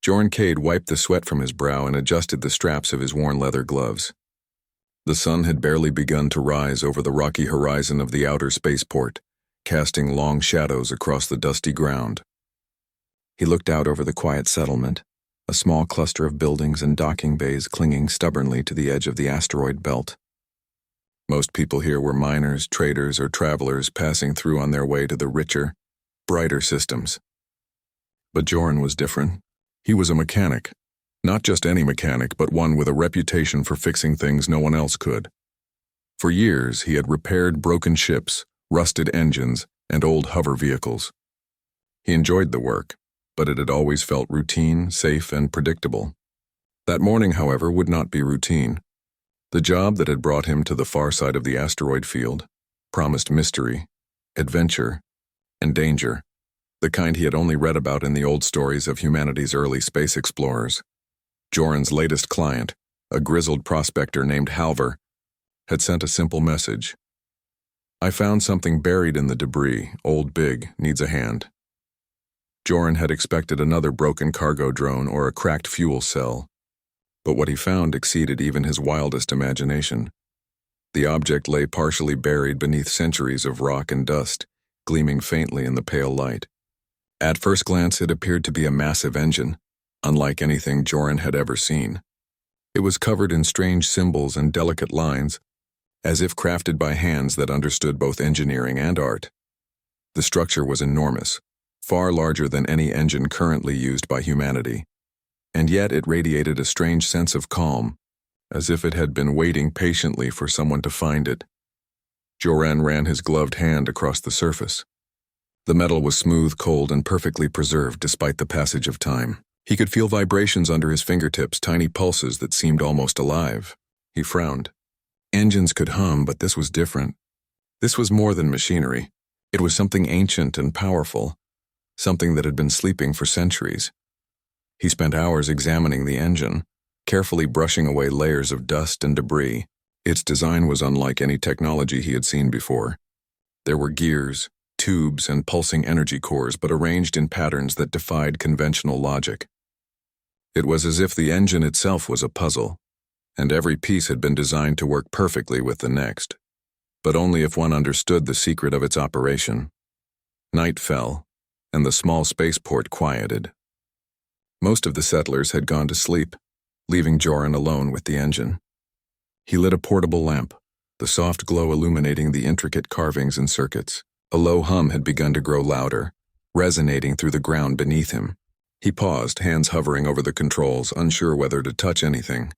Jorn Cade wiped the sweat from his brow and adjusted the straps of his worn leather gloves. The sun had barely begun to rise over the rocky horizon of the outer spaceport, casting long shadows across the dusty ground. He looked out over the quiet settlement, a small cluster of buildings and docking bays clinging stubbornly to the edge of the asteroid belt. Most people here were miners, traders, or travelers passing through on their way to the richer, brighter systems. But Jorn was different. He was a mechanic. Not just any mechanic, but one with a reputation for fixing things no one else could. For years, he had repaired broken ships, rusted engines, and old hover vehicles. He enjoyed the work, but it had always felt routine, safe, and predictable. That morning, however, would not be routine. The job that had brought him to the far side of the asteroid field promised mystery, adventure, and danger, the kind he had only read about in the old stories of humanity's early space explorers. Jorn's latest client, a grizzled prospector named Halver, had sent a simple message. "I found something buried in the debris. Old Big needs a hand." Jorn had expected another broken cargo drone or a cracked fuel cell, but what he found exceeded even his wildest imagination. The object lay partially buried beneath centuries of rock and dust, gleaming faintly in the pale light. At first glance, it appeared to be a massive engine, unlike anything Jorn had ever seen. It was covered in strange symbols and delicate lines, as if crafted by hands that understood both engineering and art. The structure was enormous, far larger than any engine currently used by humanity, and yet it radiated a strange sense of calm, as if it had been waiting patiently for someone to find it. Jorn ran his gloved hand across the surface. The metal was smooth, cold, and perfectly preserved despite the passage of time. He could feel vibrations under his fingertips, tiny pulses that seemed almost alive. He frowned. Engines could hum, but this was different. This was more than machinery. It was something ancient and powerful, something that had been sleeping for centuries. He spent hours examining the engine, carefully brushing away layers of dust and debris. Its design was unlike any technology he had seen before. There were gears, tubes, and pulsing energy cores, but arranged in patterns that defied conventional logic. It was as if the engine itself was a puzzle, and every piece had been designed to work perfectly with the next, but only if one understood the secret of its operation. Night fell, and the small spaceport quieted. Most of the settlers had gone to sleep, leaving Jorn alone with the engine. He lit a portable lamp, the soft glow illuminating the intricate carvings and circuits. A low hum had begun to grow louder, resonating through the ground beneath him. He paused, hands hovering over the controls, unsure whether to touch anything.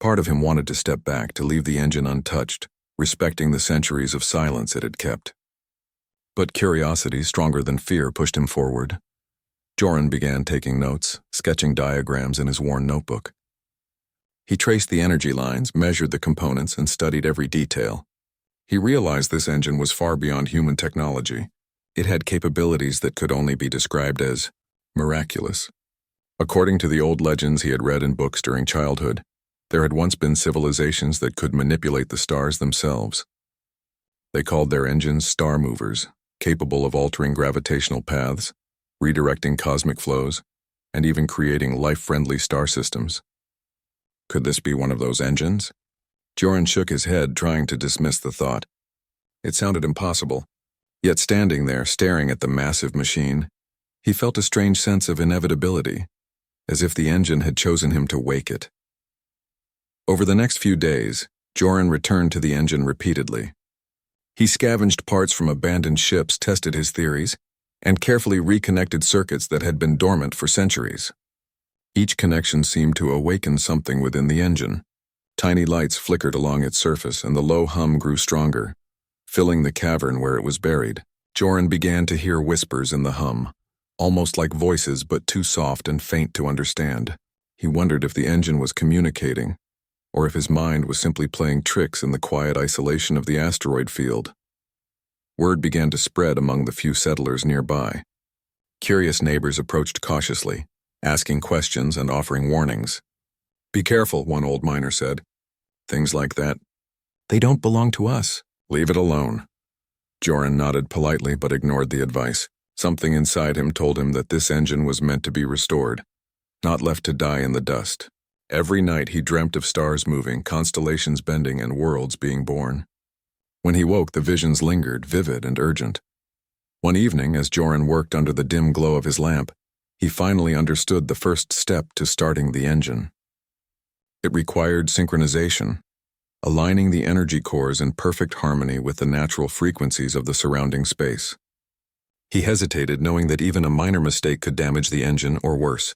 Part of him wanted to step back, to leave the engine untouched, respecting the centuries of silence it had kept. But curiosity, stronger than fear, pushed him forward. Jorn began taking notes, sketching diagrams in his worn notebook. He traced the energy lines, measured the components, and studied every detail. He realized this engine was far beyond human technology. It had capabilities that could only be described as miraculous. According to the old legends he had read in books during childhood, there had once been civilizations that could manipulate the stars themselves. They called their engines star movers, capable of altering gravitational paths, redirecting cosmic flows, and even creating life-friendly star systems. Could this be one of those engines? Jorn shook his head, trying to dismiss the thought. It sounded impossible. Yet standing there, staring at the massive machine, he felt a strange sense of inevitability, as if the engine had chosen him to wake it. Over the next few days, Jorn returned to the engine repeatedly. He scavenged parts from abandoned ships, tested his theories, and carefully reconnected circuits that had been dormant for centuries. Each connection seemed to awaken something within the engine. Tiny lights flickered along its surface, and the low hum grew stronger, filling the cavern where it was buried. Jorn began to hear whispers in the hum, almost like voices but too soft and faint to understand. He wondered if the engine was communicating, or if his mind was simply playing tricks in the quiet isolation of the asteroid field. Word began to spread among the few settlers nearby. Curious neighbors approached cautiously, asking questions and offering warnings. "Be careful," one old miner said. "Things like that, they don't belong to us. Leave it alone." Jorn nodded politely but ignored the advice. Something inside him told him that this engine was meant to be restored, not left to die in the dust. Every night he dreamt of stars moving, constellations bending, and worlds being born. When he woke, the visions lingered, vivid and urgent. One evening, as Joran worked under the dim glow of his lamp, he finally understood the first step to starting the engine. It required synchronization, aligning the energy cores in perfect harmony with the natural frequencies of the surrounding space. He hesitated, knowing that even a minor mistake could damage the engine or worse.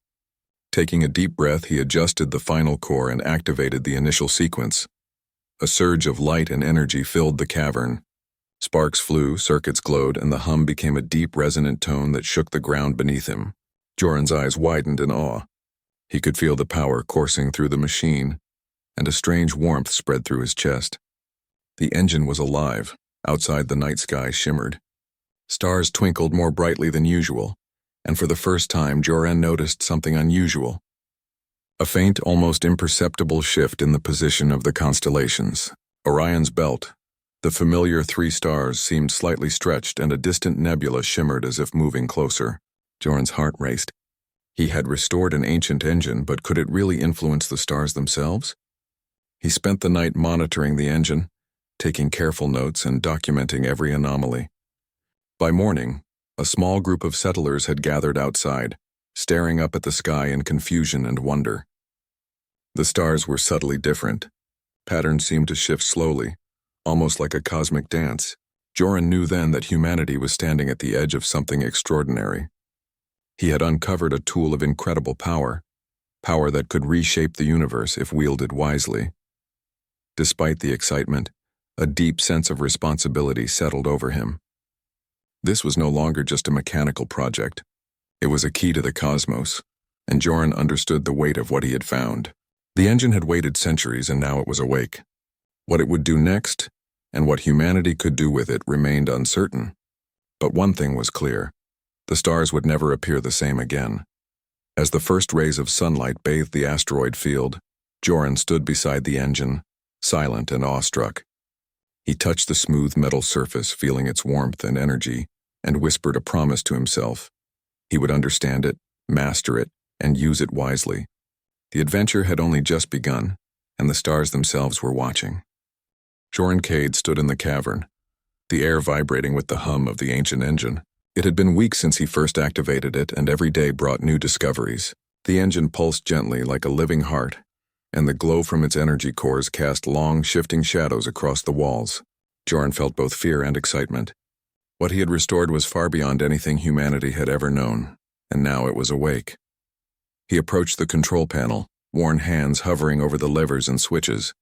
Taking a deep breath, he adjusted the final core and activated the initial sequence. A surge of light and energy filled the cavern. Sparks flew, circuits glowed, and the hum became a deep, resonant tone that shook the ground beneath him. Joran's eyes widened in awe. He could feel the power coursing through the machine, and a strange warmth spread through his chest. The engine was alive. Outside, the night sky shimmered. Stars twinkled more brightly than usual, and for the first time Joran noticed something unusual. A faint, almost imperceptible shift in the position of the constellations. Orion's belt, the familiar 3 stars, seemed slightly stretched, and a distant nebula shimmered as if moving closer. Joran's heart raced. He had restored an ancient engine, but could it really influence the stars themselves? He spent the night monitoring the engine, taking careful notes and documenting every anomaly. By morning, a small group of settlers had gathered outside, staring up at the sky in confusion and wonder. The stars were subtly different. Patterns seemed to shift slowly, almost like a cosmic dance. Joran knew then that humanity was standing at the edge of something extraordinary. He had uncovered a tool of incredible power that could reshape the universe if wielded wisely. Despite the excitement, a deep sense of responsibility settled over him. This was no longer just a mechanical project. It was a key to the cosmos, and Joran understood the weight of what he had found. The engine had waited centuries, and now it was awake. What it would do next, and what humanity could do with it, remained uncertain. But one thing was clear: the stars would never appear the same again. As the first rays of sunlight bathed the asteroid field, Joran stood beside the engine, silent and awestruck. He touched the smooth metal surface, feeling its warmth and energy, and whispered a promise to himself. He would understand it, master it, and use it wisely. The adventure had only just begun, and the stars themselves were watching. Joran Cade stood in the cavern, the air vibrating with the hum of the ancient engine. It had been weeks since he first activated it, and every day brought new discoveries. The engine pulsed gently like a living heart, and the glow from its energy cores cast long, shifting shadows across the walls. Joran felt both fear and excitement. What he had restored was far beyond anything humanity had ever known, and now it was awake. He approached the control panel, worn hands hovering over the levers and switches.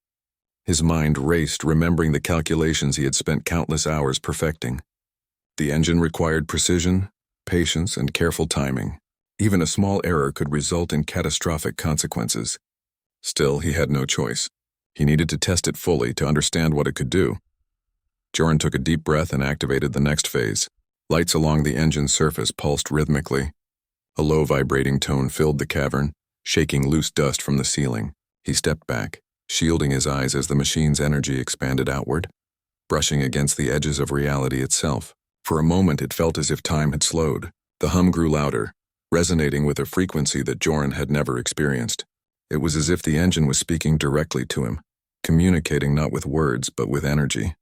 His mind raced, remembering the calculations he had spent countless hours perfecting. The engine required precision, patience, and careful timing. Even a small error could result in catastrophic consequences. Still, he had no choice. He needed to test it fully to understand what it could do. Joran took a deep breath and activated the next phase. Lights along the engine's surface pulsed rhythmically. A low vibrating tone filled the cavern, shaking loose dust from the ceiling. He stepped back, shielding his eyes as the machine's energy expanded outward, brushing against the edges of reality itself. For a moment it felt as if time had slowed. The hum grew louder, resonating with a frequency that Joran had never experienced. It was as if the engine was speaking directly to him, communicating not with words but with energy.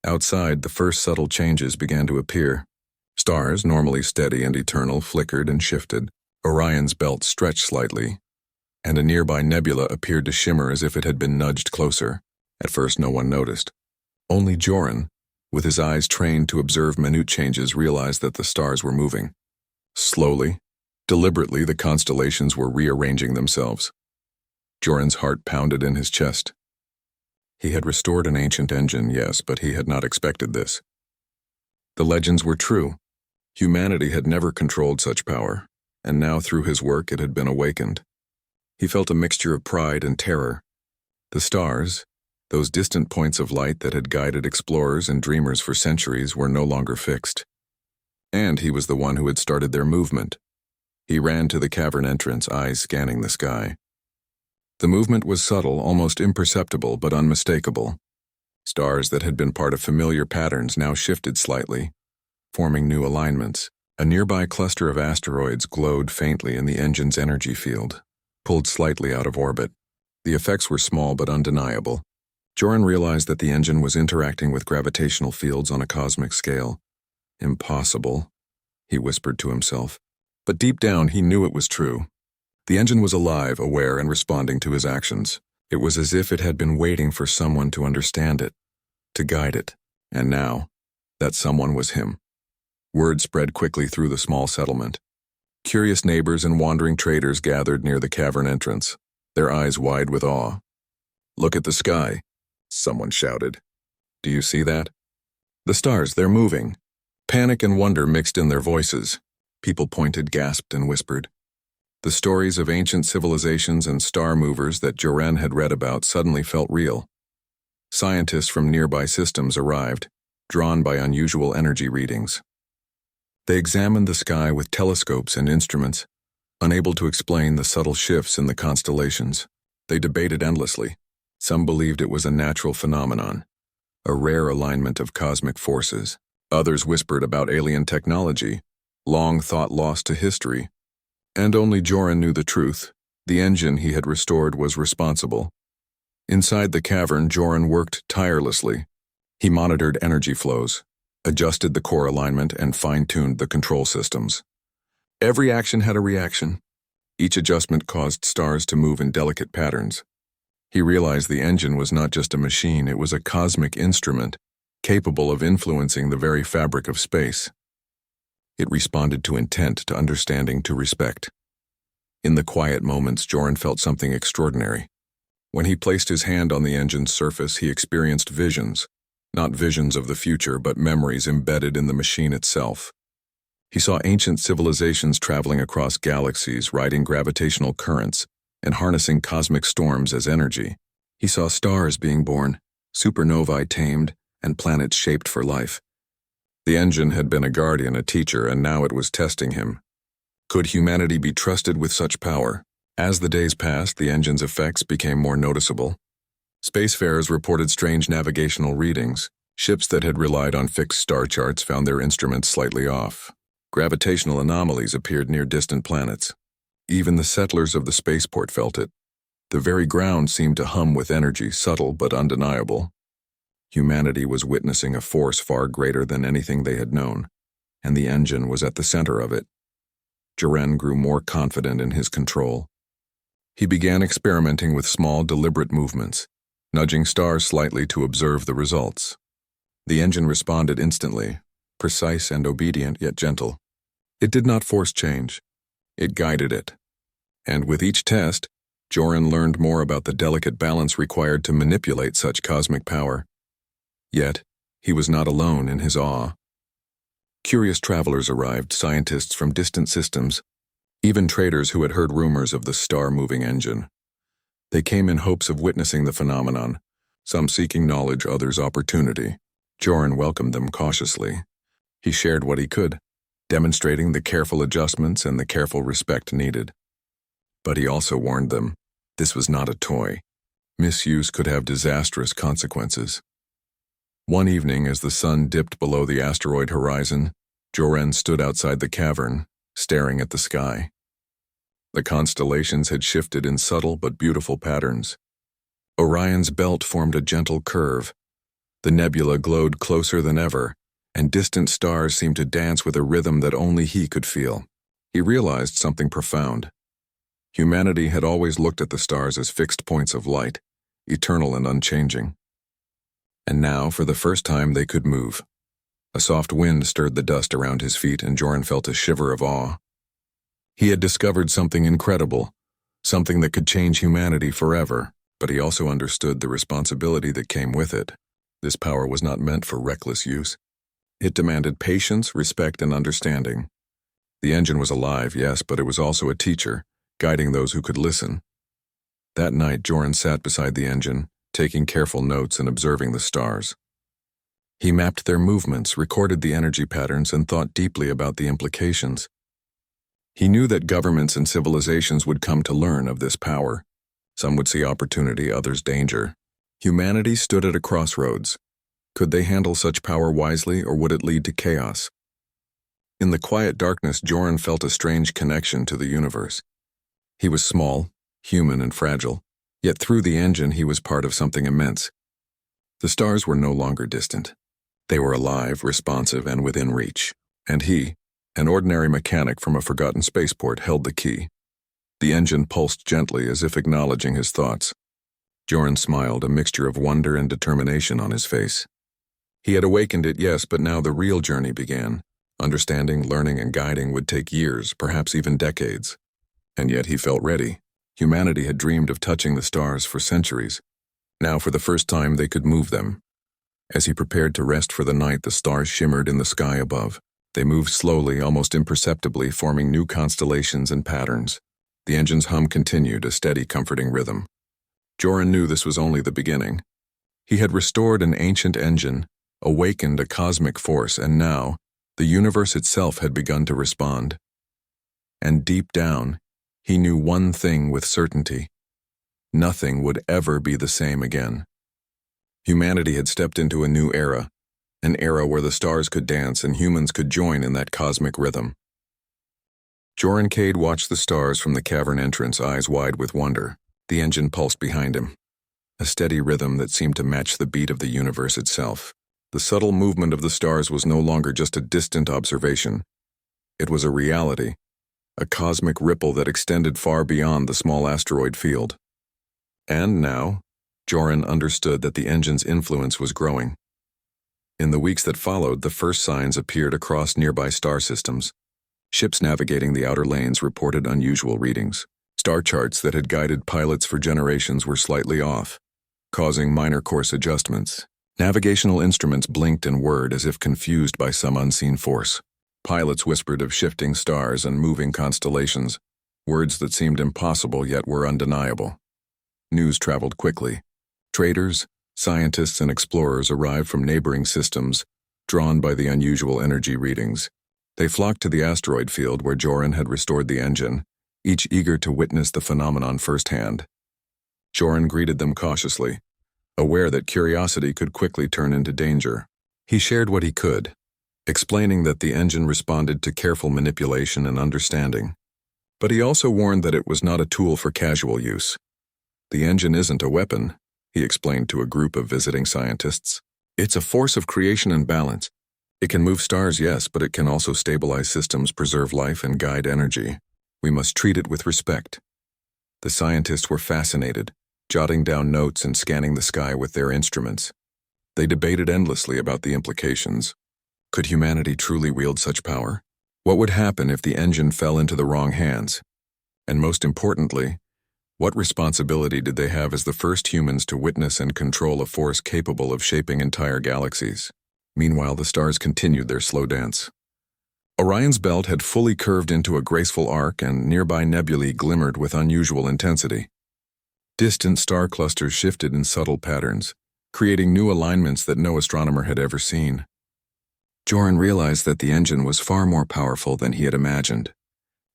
Outside, the first subtle changes began to appear. Stars, normally steady and eternal, flickered and shifted. Orion's belt stretched slightly, and a nearby nebula appeared to shimmer as if it had been nudged closer. At first no one noticed. Only Joran, with his eyes trained to observe minute changes, realized that the stars were moving. Slowly, deliberately, the constellations were rearranging themselves. Joran's heart pounded in his chest. He had restored an ancient engine, yes, but he had not expected this. The legends were true. Humanity had never controlled such power, and now through his work it had been awakened. He felt a mixture of pride and terror. The stars, those distant points of light that had guided explorers and dreamers for centuries, were no longer fixed. And he was the one who had started their movement. He ran to the cavern entrance, eyes scanning the sky. The movement was subtle, almost imperceptible, but unmistakable. Stars that had been part of familiar patterns now shifted slightly, forming new alignments. A nearby cluster of asteroids glowed faintly in the engine's energy field, pulled slightly out of orbit. The effects were small but undeniable. Joran realized that the engine was interacting with gravitational fields on a cosmic scale. Impossible, he whispered to himself. But deep down, he knew it was true. The engine was alive, aware, and responding to his actions. It was as if it had been waiting for someone to understand it, to guide it. And now, that someone was him. Word spread quickly through the small settlement. Curious neighbors and wandering traders gathered near the cavern entrance, their eyes wide with awe. "Look at the sky," someone shouted. "Do you see that? The stars, they're moving." Panic and wonder mixed in their voices. People pointed, gasped, and whispered. The stories of ancient civilizations and star movers that Joran had read about suddenly felt real. Scientists from nearby systems arrived, drawn by unusual energy readings. They examined the sky with telescopes and instruments, unable to explain the subtle shifts in the constellations. They debated endlessly. Some believed it was a natural phenomenon, a rare alignment of cosmic forces. Others whispered about alien technology, long thought lost to history. And only Joran knew the truth. The engine he had restored was responsible. Inside the cavern, Joran worked tirelessly. He monitored energy flows, adjusted the core alignment, and fine-tuned the control systems. Every action had a reaction. Each adjustment caused stars to move in delicate patterns. He realized the engine was not just a machine, it was a cosmic instrument, capable of influencing the very fabric of space. It responded to intent, to understanding, to respect. In the quiet moments, Joran felt something extraordinary. When he placed his hand on the engine's surface, he experienced visions. Not visions of the future, but memories embedded in the machine itself. He saw ancient civilizations traveling across galaxies, riding gravitational currents, and harnessing cosmic storms as energy. He saw stars being born, supernovae tamed, and planets shaped for life. The engine had been a guardian, a teacher, and now it was testing him. Could humanity be trusted with such power? As the days passed, the engine's effects became more noticeable. Spacefarers reported strange navigational readings. Ships that had relied on fixed star charts found their instruments slightly off. Gravitational anomalies appeared near distant planets. Even the settlers of the spaceport felt it. The very ground seemed to hum with energy, subtle but undeniable. Humanity was witnessing a force far greater than anything they had known, and the engine was at the center of it. Joran grew more confident in his control. He began experimenting with small, deliberate movements, nudging stars slightly to observe the results. The engine responded instantly, precise and obedient yet gentle. It did not force change. It guided it. And with each test, Joran learned more about the delicate balance required to manipulate such cosmic power. Yet, he was not alone in his awe. Curious travelers arrived, scientists from distant systems, even traders who had heard rumors of the star-moving engine. They came in hopes of witnessing the phenomenon, some seeking knowledge, others opportunity. Joran welcomed them cautiously. He shared what he could, demonstrating the careful adjustments and the careful respect needed. But he also warned them, this was not a toy. Misuse could have disastrous consequences. One evening, as the sun dipped below the asteroid horizon, Joran stood outside the cavern, staring at the sky. The constellations had shifted in subtle but beautiful patterns. Orion's belt formed a gentle curve. The nebula glowed closer than ever, and distant stars seemed to dance with a rhythm that only he could feel. He realized something profound. Humanity had always looked at the stars as fixed points of light, eternal and unchanging. And now, for the first time, they could move. A soft wind stirred the dust around his feet, and Joran felt a shiver of awe. He had discovered something incredible, something that could change humanity forever, but he also understood the responsibility that came with it. This power was not meant for reckless use. It demanded patience, respect, and understanding. The engine was alive, yes, but it was also a teacher, guiding those who could listen. That night, Joran sat beside the engine, taking careful notes and observing the stars. He mapped their movements, recorded the energy patterns, and thought deeply about the implications. He knew that governments and civilizations would come to learn of this power. Some would see opportunity, others danger. Humanity stood at a crossroads. Could they handle such power wisely, or would it lead to chaos? In the quiet darkness, Joran felt a strange connection to the universe. He was small, human, and fragile, yet through the engine he was part of something immense. The stars were no longer distant. They were alive, responsive, and within reach. And he, an ordinary mechanic from a forgotten spaceport, held the key. The engine pulsed gently as if acknowledging his thoughts. Joran smiled, a mixture of wonder and determination on his face. He had awakened it, yes, but now the real journey began. Understanding, learning, and guiding would take years, perhaps even decades. And yet he felt ready. Humanity had dreamed of touching the stars for centuries. Now, for the first time, they could move them. As he prepared to rest for the night, the stars shimmered in the sky above. They moved slowly, almost imperceptibly, forming new constellations and patterns. The engine's hum continued, a steady, comforting rhythm. Joran knew this was only the beginning. He had restored an ancient engine, awakened a cosmic force, and now, the universe itself had begun to respond. And deep down, he knew one thing with certainty. Nothing would ever be the same again. Humanity had stepped into a new era, an era where the stars could dance and humans could join in that cosmic rhythm. Joran Cade watched the stars from the cavern entrance, eyes wide with wonder. The engine pulsed behind him, a steady rhythm that seemed to match the beat of the universe itself. The subtle movement of the stars was no longer just a distant observation. It was a reality, a cosmic ripple that extended far beyond the small asteroid field. And now, Joran understood that the engine's influence was growing. In the weeks that followed, the first signs appeared across nearby star systems. Ships navigating the outer lanes reported unusual readings. Star charts that had guided pilots for generations were slightly off, causing minor course adjustments. Navigational instruments blinked and whirred as if confused by some unseen force. Pilots whispered of shifting stars and moving constellations, words that seemed impossible yet were undeniable. News traveled quickly. Traders, scientists, and explorers arrived from neighboring systems, drawn by the unusual energy readings. They flocked to the asteroid field where Joran had restored the engine, each eager to witness the phenomenon firsthand. Joran greeted them cautiously, aware that curiosity could quickly turn into danger. He shared what he could, explaining that the engine responded to careful manipulation and understanding. But he also warned that it was not a tool for casual use. The engine isn't a weapon, he explained to a group of visiting scientists. It's a force of creation and balance. It can move stars, yes, but it can also stabilize systems, preserve life, and guide energy. We must treat it with respect. The scientists were fascinated, jotting down notes and scanning the sky with their instruments. They debated endlessly about the implications. Could humanity truly wield such power? What would happen if the engine fell into the wrong hands? And most importantly, what responsibility did they have as the first humans to witness and control a force capable of shaping entire galaxies? Meanwhile, the stars continued their slow dance. Orion's belt had fully curved into a graceful arc, and nearby nebulae glimmered with unusual intensity. Distant star clusters shifted in subtle patterns, creating new alignments that no astronomer had ever seen. Joran realized that the engine was far more powerful than he had imagined.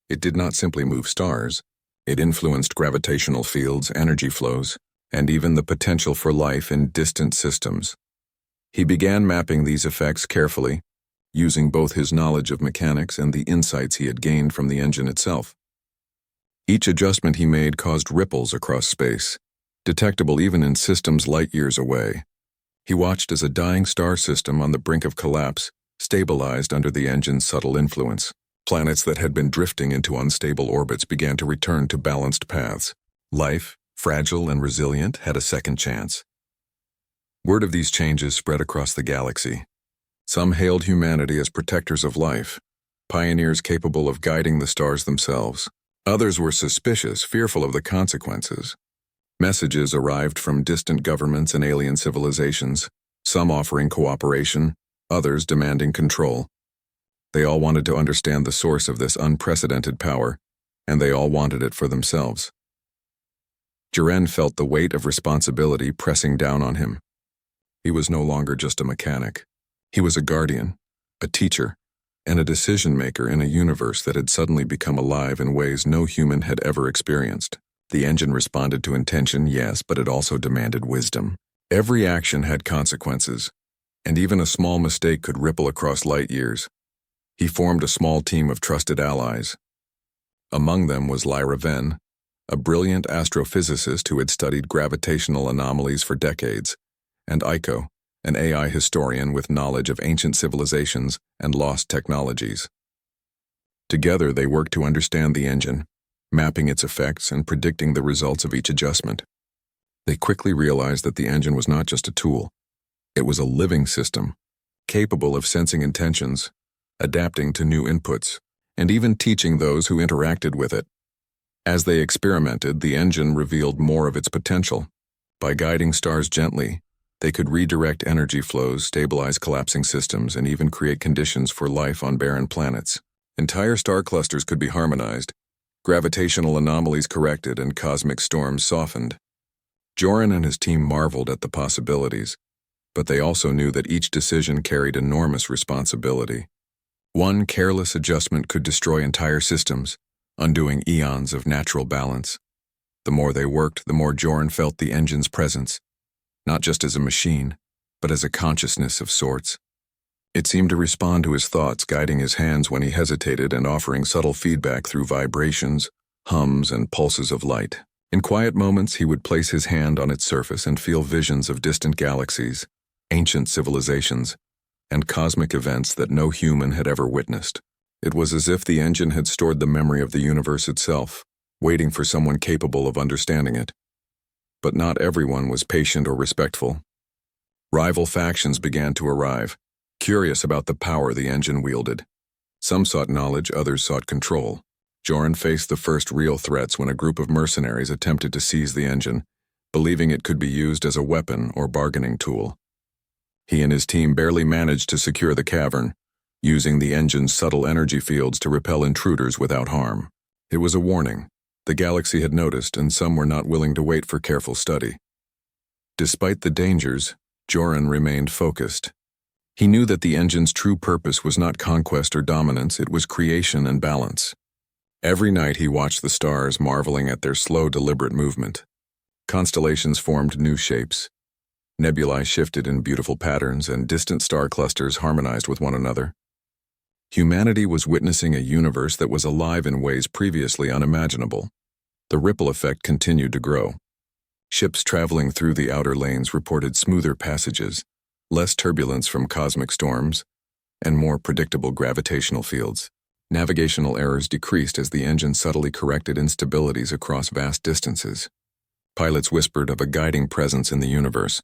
It did not simply move stars. It influenced gravitational fields, energy flows, and even the potential for life in distant systems. He began mapping these effects carefully, using both his knowledge of mechanics and the insights he had gained from the engine itself. Each adjustment he made caused ripples across space, detectable even in systems light years away. He watched as a dying star system on the brink of collapse stabilized under the engine's subtle influence. Planets that had been drifting into unstable orbits began to return to balanced paths. Life, fragile and resilient, had a second chance. Word of these changes spread across the galaxy. Some hailed humanity as protectors of life, pioneers capable of guiding the stars themselves. Others were suspicious, fearful of the consequences. Messages arrived from distant governments and alien civilizations, some offering cooperation, others demanding control. They all wanted to understand the source of this unprecedented power, and they all wanted it for themselves. Joran felt the weight of responsibility pressing down on him. He was no longer just a mechanic. He was a guardian, a teacher, and a decision-maker in a universe that had suddenly become alive in ways no human had ever experienced. The engine responded to intention, yes, but it also demanded wisdom. Every action had consequences, and even a small mistake could ripple across light years. He formed a small team of trusted allies. Among them was Lyra Venn, a brilliant astrophysicist who had studied gravitational anomalies for decades, and Iko, an AI historian with knowledge of ancient civilizations and lost technologies. Together, they worked to understand the engine, mapping its effects and predicting the results of each adjustment. They quickly realized that the engine was not just a tool. It was a living system, capable of sensing intentions, adapting to new inputs, and even teaching those who interacted with it. As they experimented, the engine revealed more of its potential. By guiding stars gently, they could redirect energy flows, stabilize collapsing systems, and even create conditions for life on barren planets. Entire star clusters could be harmonized, gravitational anomalies corrected, and cosmic storms softened. Joran and his team marveled at the possibilities, but they also knew that each decision carried enormous responsibility. One careless adjustment could destroy entire systems, undoing eons of natural balance. The more they worked, the more Joran felt the engine's presence, not just as a machine, but as a consciousness of sorts. It seemed to respond to his thoughts, guiding his hands when he hesitated and offering subtle feedback through vibrations, hums, and pulses of light. In quiet moments, he would place his hand on its surface and feel visions of distant galaxies, ancient civilizations, and cosmic events that no human had ever witnessed. It was as if the engine had stored the memory of the universe itself, waiting for someone capable of understanding it. But not everyone was patient or respectful. Rival factions began to arrive, curious about the power the engine wielded. Some sought knowledge, others sought control. Joran faced the first real threats when a group of mercenaries attempted to seize the engine, believing it could be used as a weapon or bargaining tool. He and his team barely managed to secure the cavern, using the engine's subtle energy fields to repel intruders without harm. It was a warning. The galaxy had noticed, and some were not willing to wait for careful study. Despite the dangers, Joran remained focused. He knew that the engine's true purpose was not conquest or dominance, it was creation and balance. Every night he watched the stars, marveling at their slow, deliberate movement. Constellations formed new shapes. Nebulae shifted in beautiful patterns, and distant star clusters harmonized with one another. Humanity was witnessing a universe that was alive in ways previously unimaginable. The ripple effect continued to grow. Ships traveling through the outer lanes reported smoother passages, less turbulence from cosmic storms, and more predictable gravitational fields. Navigational errors decreased as the engine subtly corrected instabilities across vast distances. Pilots whispered of a guiding presence in the universe,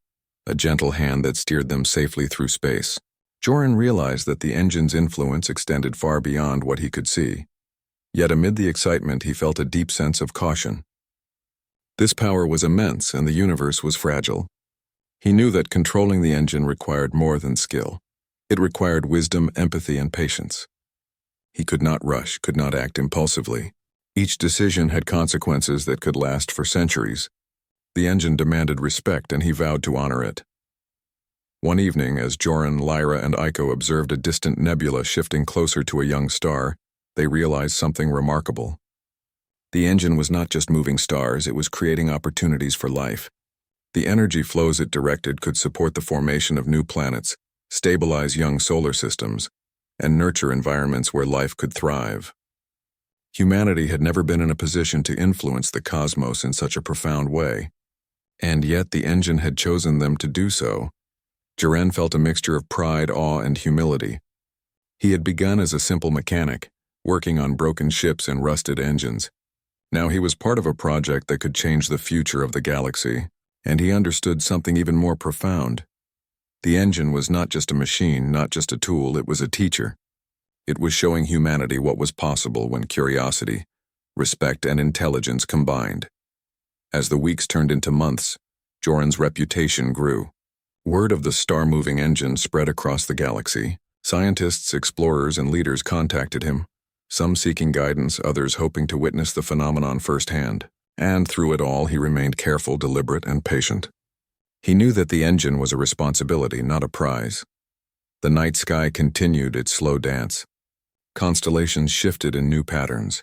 a gentle hand that steered them safely through space. Joran realized that the engine's influence extended far beyond what he could see. Yet amid the excitement, he felt a deep sense of caution. This power was immense, and the universe was fragile. He knew that controlling the engine required more than skill. It required wisdom, empathy, and patience. He could not rush, could not act impulsively. Each decision had consequences that could last for centuries. The engine demanded respect, and he vowed to honor it. One evening, as Joran, Lyra, and Iko observed a distant nebula shifting closer to a young star, they realized something remarkable. The engine was not just moving stars, it was creating opportunities for life. The energy flows it directed could support the formation of new planets, stabilize young solar systems, and nurture environments where life could thrive. Humanity had never been in a position to influence the cosmos in such a profound way, and yet the engine had chosen them to do so. Joran felt a mixture of pride, awe, and humility. He had begun as a simple mechanic, working on broken ships and rusted engines. Now he was part of a project that could change the future of the galaxy, and he understood something even more profound. The engine was not just a machine, not just a tool, it was a teacher. It was showing humanity what was possible when curiosity, respect, and intelligence combined. As the weeks turned into months, Joran's reputation grew. Word of the star-moving engine spread across the galaxy. Scientists, explorers, and leaders contacted him, some seeking guidance, others hoping to witness the phenomenon firsthand. And through it all, he remained careful, deliberate, and patient. He knew that the engine was a responsibility, not a prize. The night sky continued its slow dance. Constellations shifted in new patterns.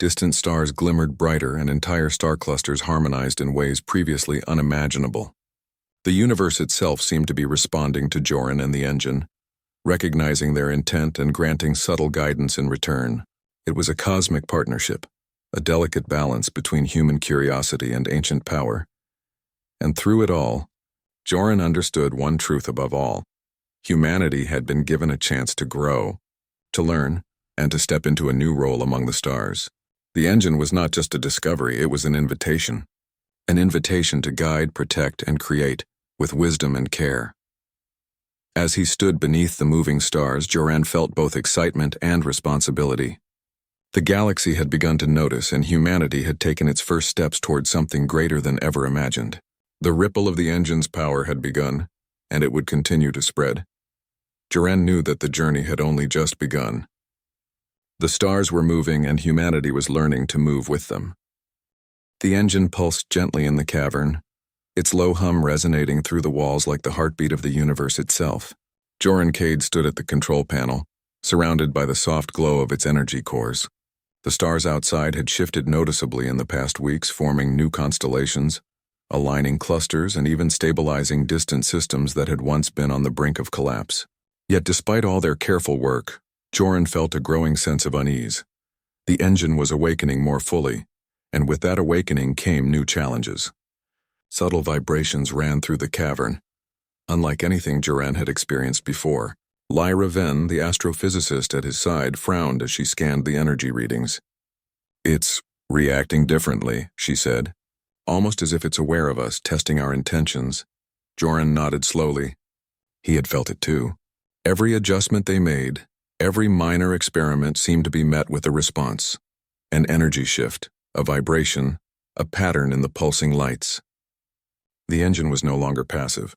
Distant stars glimmered brighter, and entire star clusters harmonized in ways previously unimaginable. The universe itself seemed to be responding to Joran and the engine, recognizing their intent and granting subtle guidance in return. It was a cosmic partnership, a delicate balance between human curiosity and ancient power. And through it all, Joran understood one truth above all. Humanity had been given a chance to grow, to learn, and to step into a new role among the stars. The engine was not just a discovery, it was an invitation. An invitation to guide, protect, and create, with wisdom and care. As he stood beneath the moving stars, Joran felt both excitement and responsibility. The galaxy had begun to notice, and humanity had taken its first steps toward something greater than ever imagined. The ripple of the engine's power had begun, and it would continue to spread. Joran knew that the journey had only just begun. The stars were moving, and humanity was learning to move with them. The engine pulsed gently in the cavern, its low hum resonating through the walls like the heartbeat of the universe itself. Joran Cade stood at the control panel, surrounded by the soft glow of its energy cores. The stars outside had shifted noticeably in the past weeks, forming new constellations, aligning clusters and even stabilizing distant systems that had once been on the brink of collapse. Yet despite all their careful work, Joran felt a growing sense of unease. The engine was awakening more fully, and with that awakening came new challenges. Subtle vibrations ran through the cavern, unlike anything Joran had experienced before. Lyra Venn, the astrophysicist at his side, frowned as she scanned the energy readings. "It's reacting differently," she said, "almost as if it's aware of us, testing our intentions." Joran nodded slowly. He had felt it too. Every adjustment they made, every minor experiment seemed to be met with a response. An energy shift, a vibration, a pattern in the pulsing lights. The engine was no longer passive.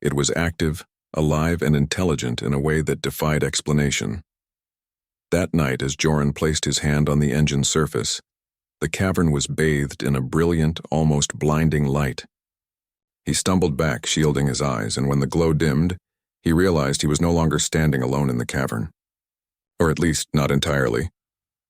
It was active, alive, and intelligent in a way that defied explanation. That night, as Joran placed his hand on the engine's surface, the cavern was bathed in a brilliant, almost blinding light. He stumbled back, shielding his eyes, and when the glow dimmed, he realized he was no longer standing alone in the cavern. Or at least, not entirely.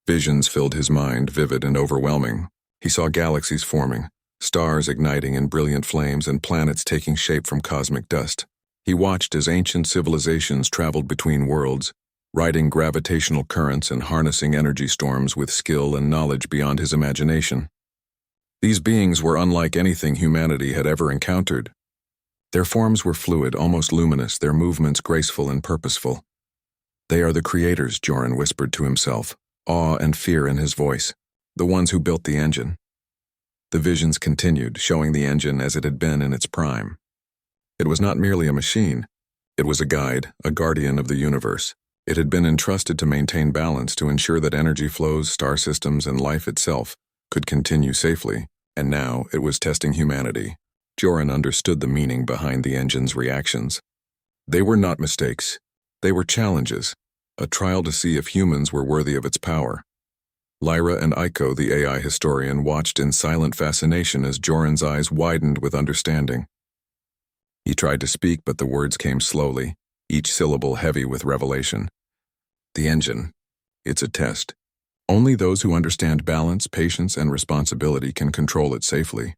Visions filled his mind, vivid and overwhelming. He saw galaxies forming, stars igniting in brilliant flames, and planets taking shape from cosmic dust. He watched as ancient civilizations traveled between worlds, riding gravitational currents and harnessing energy storms with skill and knowledge beyond his imagination. These beings were unlike anything humanity had ever encountered. Their forms were fluid, almost luminous, their movements graceful and purposeful. "They are the creators," Joran whispered to himself, awe and fear in his voice. "The ones who built the engine." The visions continued, showing the engine as it had been in its prime. It was not merely a machine. It was a guide, a guardian of the universe. It had been entrusted to maintain balance, to ensure that energy flows, star systems, and life itself could continue safely, and now it was testing humanity. Joran understood the meaning behind the engine's reactions. They were not mistakes. They were challenges, a trial to see if humans were worthy of its power. Lyra and Iko, the AI historian, watched in silent fascination as Joran's eyes widened with understanding. He tried to speak, but the words came slowly, each syllable heavy with revelation. "The engine. It's a test. Only those who understand balance, patience, and responsibility can control it safely.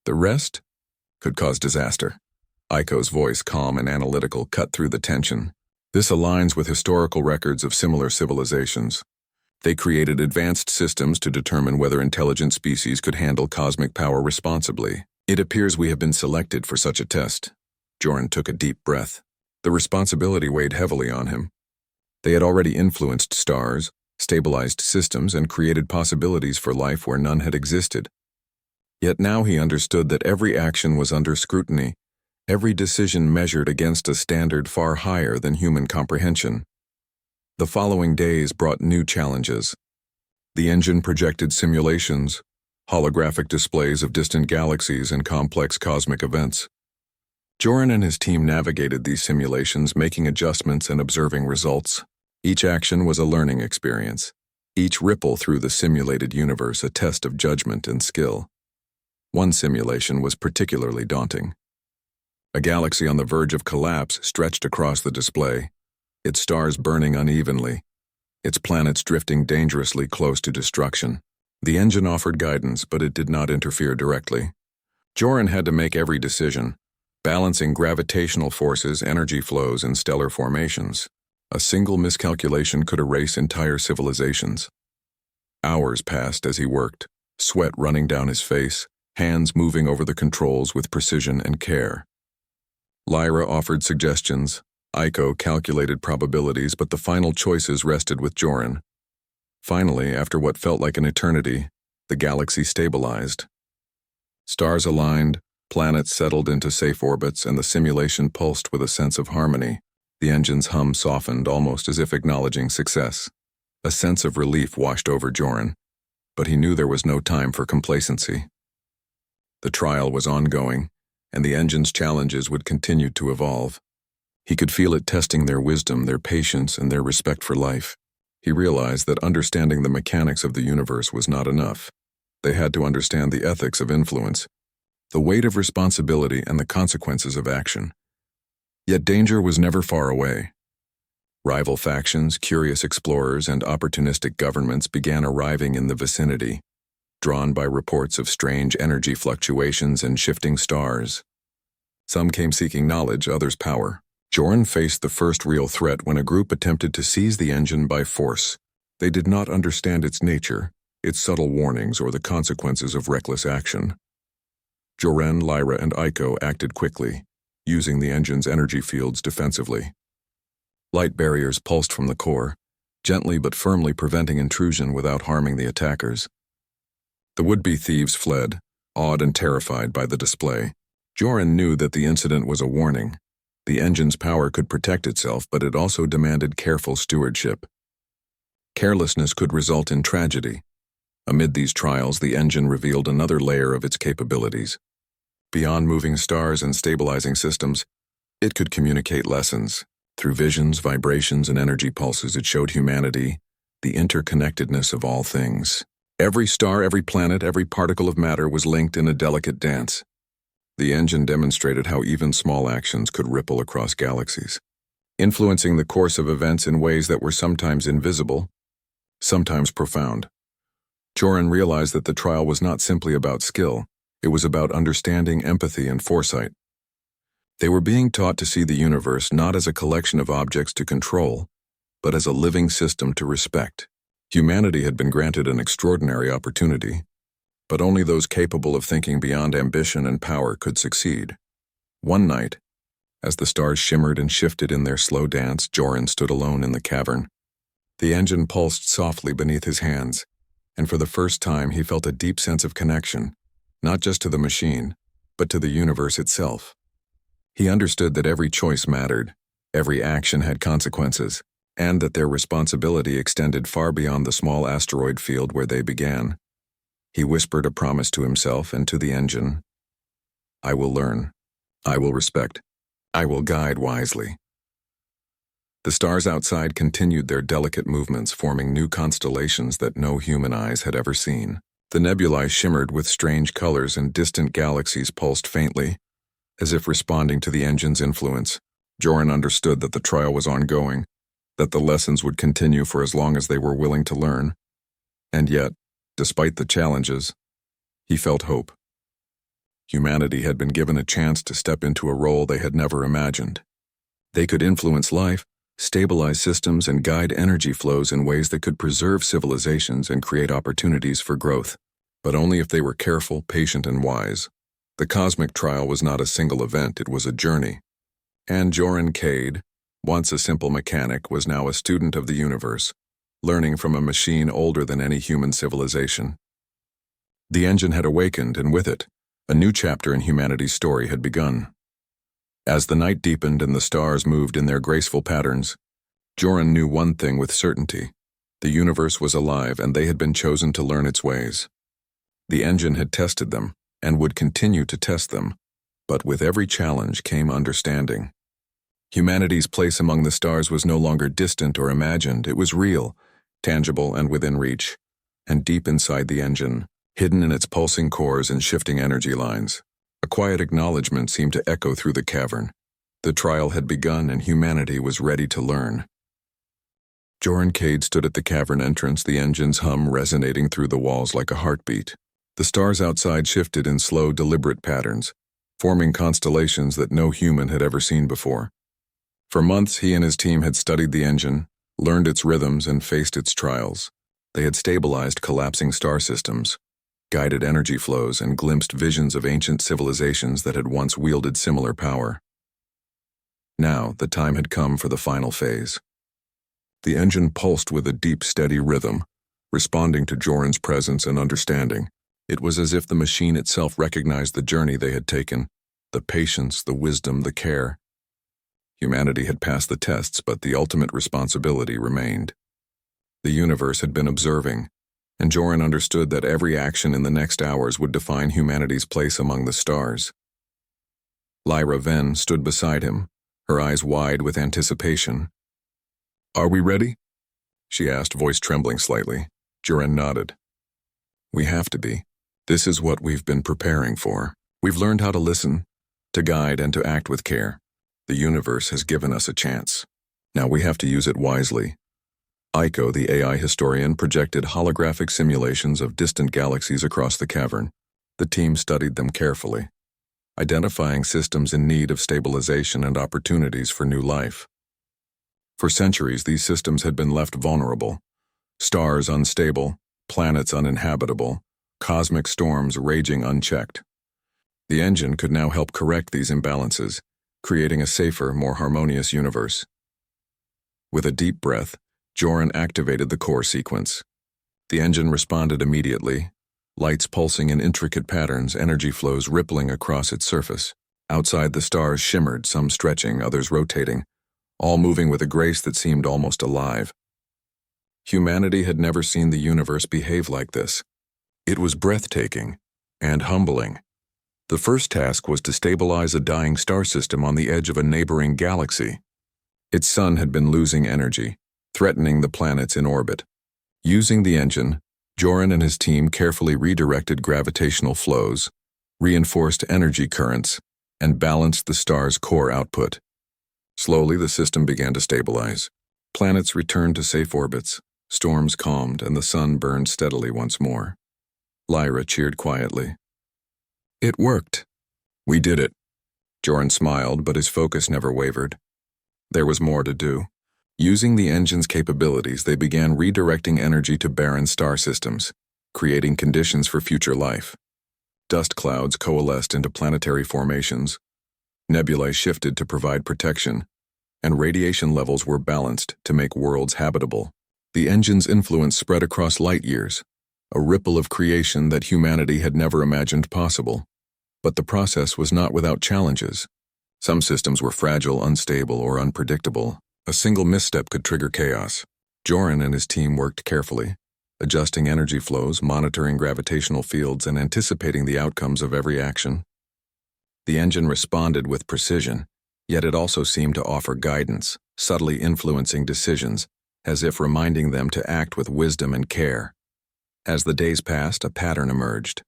The rest could cause disaster." Iko's voice, calm and analytical, cut through the tension. "This aligns with historical records of similar civilizations. They created advanced systems to determine whether intelligent species could handle cosmic power responsibly. It appears we have been selected for such a test." Joran took a deep breath. The responsibility weighed heavily on him. They had already influenced stars, stabilized systems, and created possibilities for life where none had existed. Yet now he understood that every action was under scrutiny, every decision measured against a standard far higher than human comprehension. The following days brought new challenges. The engine projected simulations, holographic displays of distant galaxies and complex cosmic events. Joran and his team navigated these simulations, making adjustments and observing results. Each action was a learning experience, each ripple through the simulated universe a test of judgment and skill. One simulation was particularly daunting. A galaxy on the verge of collapse stretched across the display, its stars burning unevenly, its planets drifting dangerously close to destruction. The engine offered guidance, but it did not interfere directly. Joran had to make every decision, balancing gravitational forces, energy flows, and stellar formations. A single miscalculation could erase entire civilizations. Hours passed as he worked, sweat running down his face, hands moving over the controls with precision and care. Lyra offered suggestions, Iko calculated probabilities, but the final choices rested with Joran. Finally, after what felt like an eternity, the galaxy stabilized. Stars aligned, planets settled into safe orbits, and the simulation pulsed with a sense of harmony. The engine's hum softened, almost as if acknowledging success. A sense of relief washed over Joran, but he knew there was no time for complacency. The trial was ongoing, and the engine's challenges would continue to evolve. He could feel it testing their wisdom, their patience, and their respect for life. He realized that understanding the mechanics of the universe was not enough. They had to understand the ethics of influence, the weight of responsibility, and the consequences of action. Yet danger was never far away. Rival factions, curious explorers, and opportunistic governments began arriving in the vicinity, drawn by reports of strange energy fluctuations and shifting stars. Some came seeking knowledge, others power. Joran faced the first real threat when a group attempted to seize the engine by force. They did not understand its nature, its subtle warnings, or the consequences of reckless action. Joran, Lyra, and Iko acted quickly, using the engine's energy fields defensively. Light barriers pulsed from the core, gently but firmly preventing intrusion without harming the attackers. The would-be thieves fled, awed and terrified by the display. Joran knew that the incident was a warning. The engine's power could protect itself, but it also demanded careful stewardship. Carelessness could result in tragedy. Amid these trials, the engine revealed another layer of its capabilities. Beyond moving stars and stabilizing systems, it could communicate lessons. Through visions, vibrations, and energy pulses, it showed humanity the interconnectedness of all things. Every star, every planet, every particle of matter was linked in a delicate dance. The engine demonstrated how even small actions could ripple across galaxies, influencing the course of events in ways that were sometimes invisible, sometimes profound. Joran realized that the trial was not simply about skill, it was about understanding, empathy, and foresight. They were being taught to see the universe not as a collection of objects to control, but as a living system to respect. Humanity had been granted an extraordinary opportunity, but only those capable of thinking beyond ambition and power could succeed. One night, as the stars shimmered and shifted in their slow dance, Joran stood alone in the cavern. The engine pulsed softly beneath his hands, and for the first time he felt a deep sense of connection, not just to the machine, but to the universe itself. He understood that every choice mattered, every action had consequences, and that their responsibility extended far beyond the small asteroid field where they began. He whispered a promise to himself and to the engine. I will learn. I will respect. I will guide wisely. The stars outside continued their delicate movements, forming new constellations that no human eyes had ever seen. The nebulae shimmered with strange colors and distant galaxies pulsed faintly, as if responding to the engine's influence. Joran understood that the trial was ongoing, that the lessons would continue for as long as they were willing to learn. And yet, despite the challenges, he felt hope. Humanity had been given a chance to step into a role they had never imagined. They could influence life, stabilize systems, and guide energy flows in ways that could preserve civilizations and create opportunities for growth. But only if they were careful, patient, and wise. The cosmic trial was not a single event, it was a journey. And Joran Cade, once a simple mechanic, was now a student of the universe, learning from a machine older than any human civilization. The engine had awakened, and with it, a new chapter in humanity's story had begun. As the night deepened and the stars moved in their graceful patterns, Joran knew one thing with certainty. The universe was alive, and they had been chosen to learn its ways. The engine had tested them, and would continue to test them, but with every challenge came understanding. Humanity's place among the stars was no longer distant or imagined, it was real, tangible, and within reach, and deep inside the engine, hidden in its pulsing cores and shifting energy lines. A quiet acknowledgement seemed to echo through the cavern. The trial had begun, and humanity was ready to learn. Joran Cade stood at the cavern entrance, the engine's hum resonating through the walls like a heartbeat. The stars outside shifted in slow, deliberate patterns, forming constellations that no human had ever seen before. For months, he and his team had studied the engine, learned its rhythms, and faced its trials. They had stabilized collapsing star systems, guided energy flows, and glimpsed visions of ancient civilizations that had once wielded similar power. Now, the time had come for the final phase. The engine pulsed with a deep, steady rhythm, responding to Joran's presence and understanding. It was as if the machine itself recognized the journey they had taken, the patience, the wisdom, the care. Humanity had passed the tests, but the ultimate responsibility remained. The universe had been observing, and Joran understood that every action in the next hours would define humanity's place among the stars. Lyra Venn stood beside him, her eyes wide with anticipation. "Are we ready?" she asked, voice trembling slightly. Joran nodded. "We have to be. This is what we've been preparing for. We've learned how to listen, to guide, and to act with care. The universe has given us a chance. Now we have to use it wisely." Aiko, the AI historian, projected holographic simulations of distant galaxies across the cavern. The team studied them carefully, identifying systems in need of stabilization and opportunities for new life. For centuries, these systems had been left vulnerable. Stars unstable, planets uninhabitable, cosmic storms raging unchecked. The engine could now help correct these imbalances, creating a safer, more harmonious universe. With a deep breath, Joran activated the core sequence. The engine responded immediately, lights pulsing in intricate patterns, energy flows rippling across its surface. Outside, the stars shimmered, some stretching, others rotating, all moving with a grace that seemed almost alive. Humanity had never seen the universe behave like this. It was breathtaking and humbling. The first task was to stabilize a dying star system on the edge of a neighboring galaxy. Its sun had been losing energy, threatening the planets in orbit. Using the engine, Joran and his team carefully redirected gravitational flows, reinforced energy currents, and balanced the star's core output. Slowly, the system began to stabilize. Planets returned to safe orbits, storms calmed, and the sun burned steadily once more. Lyra cheered quietly. "It worked. We did it." Joran smiled, but his focus never wavered. There was more to do. Using the engine's capabilities, they began redirecting energy to barren star systems, creating conditions for future life. Dust clouds coalesced into planetary formations, nebulae shifted to provide protection, and radiation levels were balanced to make worlds habitable. The engine's influence spread across light years, a ripple of creation that humanity had never imagined possible. But the process was not without challenges. Some systems were fragile, unstable, or unpredictable. A single misstep could trigger chaos. Joran and his team worked carefully, adjusting energy flows, monitoring gravitational fields, and anticipating the outcomes of every action. The engine responded with precision, yet it also seemed to offer guidance, subtly influencing decisions, as if reminding them to act with wisdom and care. As the days passed, a pattern emerged.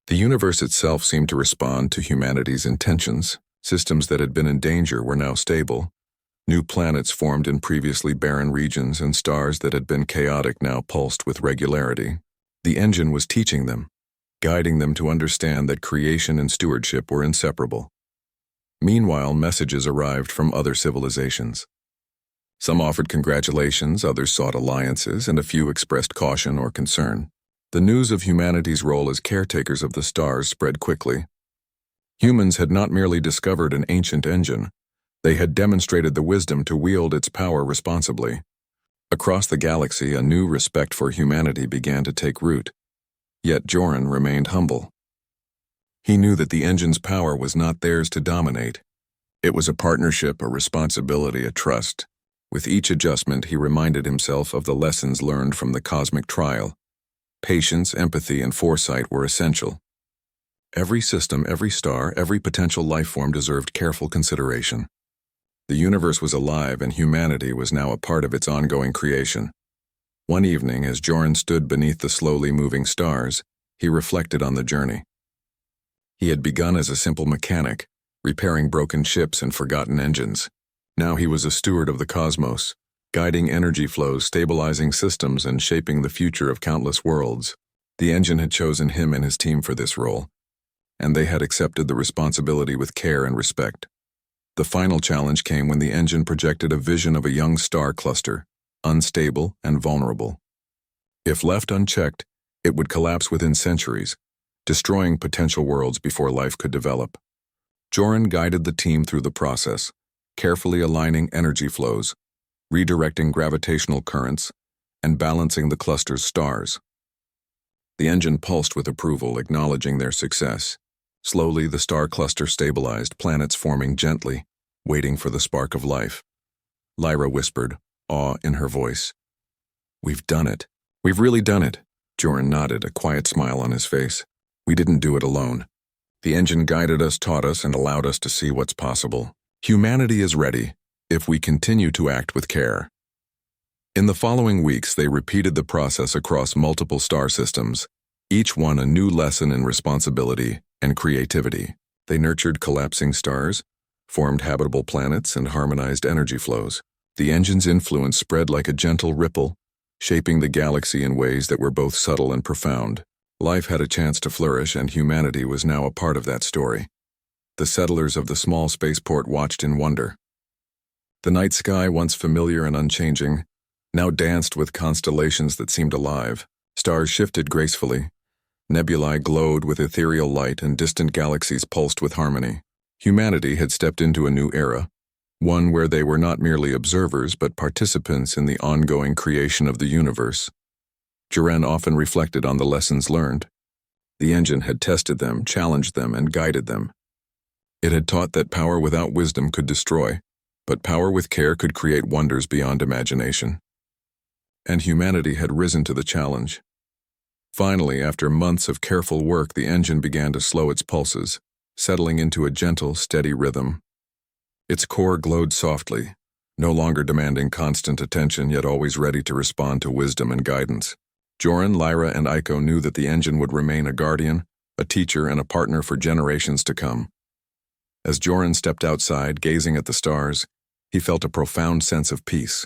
The universe itself seemed to respond to humanity's intentions. Systems that had been in danger were now stable. New planets formed in previously barren regions, and stars that had been chaotic now pulsed with regularity. The engine was teaching them, guiding them to understand that creation and stewardship were inseparable. Meanwhile, messages arrived from other civilizations. Some offered congratulations, others sought alliances, and a few expressed caution or concern. The news of humanity's role as caretakers of the stars spread quickly. Humans had not merely discovered an ancient engine, they had demonstrated the wisdom to wield its power responsibly. Across the galaxy, a new respect for humanity began to take root. Yet Joran remained humble. He knew that the engine's power was not theirs to dominate. It was a partnership, a responsibility, a trust. With each adjustment, he reminded himself of the lessons learned from the cosmic trial. Patience, empathy, and foresight were essential. Every system, every star, every potential life form deserved careful consideration. The universe was alive, and humanity was now a part of its ongoing creation. One evening, as Joran stood beneath the slowly moving stars, he reflected on the journey. He had begun as a simple mechanic, repairing broken ships and forgotten engines. Now he was a steward of the cosmos, guiding energy flows, stabilizing systems, and shaping the future of countless worlds. The engine had chosen him and his team for this role. and they had accepted the responsibility with care and respect. The final challenge came when the engine projected a vision of a young star cluster, unstable and vulnerable. If left unchecked, it would collapse within centuries, destroying potential worlds before life could develop. Joran guided the team through the process, carefully aligning energy flows, redirecting gravitational currents, and balancing the cluster's stars. The engine pulsed with approval, acknowledging their success. Slowly, the star cluster stabilized, planets forming gently, waiting for the spark of life. Lyra whispered, awe in her voice. "We've done it. We've really done it." Joran nodded, a quiet smile on his face. "We didn't do it alone. The engine guided us, taught us, and allowed us to see what's possible. Humanity is ready, if we continue to act with care." In the following weeks, they repeated the process across multiple star systems, each one a new lesson in responsibility and creativity. They nurtured collapsing stars, formed habitable planets, and harmonized energy flows. The engine's influence spread like a gentle ripple, shaping the galaxy in ways that were both subtle and profound. Life had a chance to flourish, and humanity was now a part of that story. The settlers of the small spaceport watched in wonder. The night sky, once familiar and unchanging, now danced with constellations that seemed alive. Stars shifted gracefully. Nebulae glowed with ethereal light, and distant galaxies pulsed with harmony. Humanity had stepped into a new era, one where they were not merely observers but participants in the ongoing creation of the universe. Joran often reflected on the lessons learned. The engine had tested them, challenged them, and guided them. It had taught that power without wisdom could destroy, but power with care could create wonders beyond imagination. And humanity had risen to the challenge. Finally, after months of careful work, the engine began to slow its pulses, settling into a gentle, steady rhythm. Its core glowed softly, no longer demanding constant attention, yet always ready to respond to wisdom and guidance. Joran, Lyra, and Iko knew that the engine would remain a guardian, a teacher, and a partner for generations to come. As Joran stepped outside, gazing at the stars, he felt a profound sense of peace.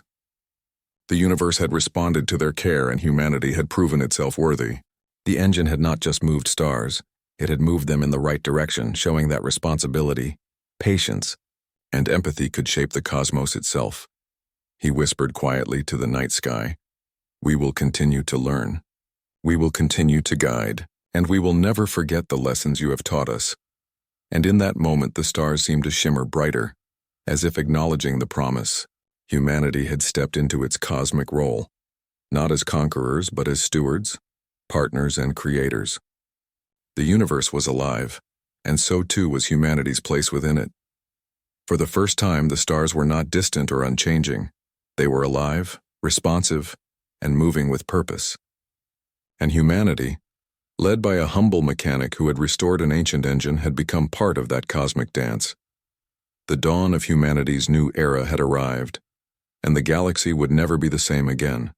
The universe had responded to their care, and humanity had proven itself worthy. The engine had not just moved stars, it had moved them in the right direction, showing that responsibility, patience, and empathy could shape the cosmos itself. He whispered quietly to the night sky, "We will continue to learn. We will continue to guide, and we will never forget the lessons you have taught us." And in that moment, the stars seemed to shimmer brighter, as if acknowledging the promise. Humanity had stepped into its cosmic role, not as conquerors, but as stewards, partners, and creators. The universe was alive, and so too was humanity's place within it. For the first time, the stars were not distant or unchanging. They were alive, responsive, and moving with purpose. And humanity, led by a humble mechanic who had restored an ancient engine, had become part of that cosmic dance. The dawn of humanity's new era had arrived, and the galaxy would never be the same again.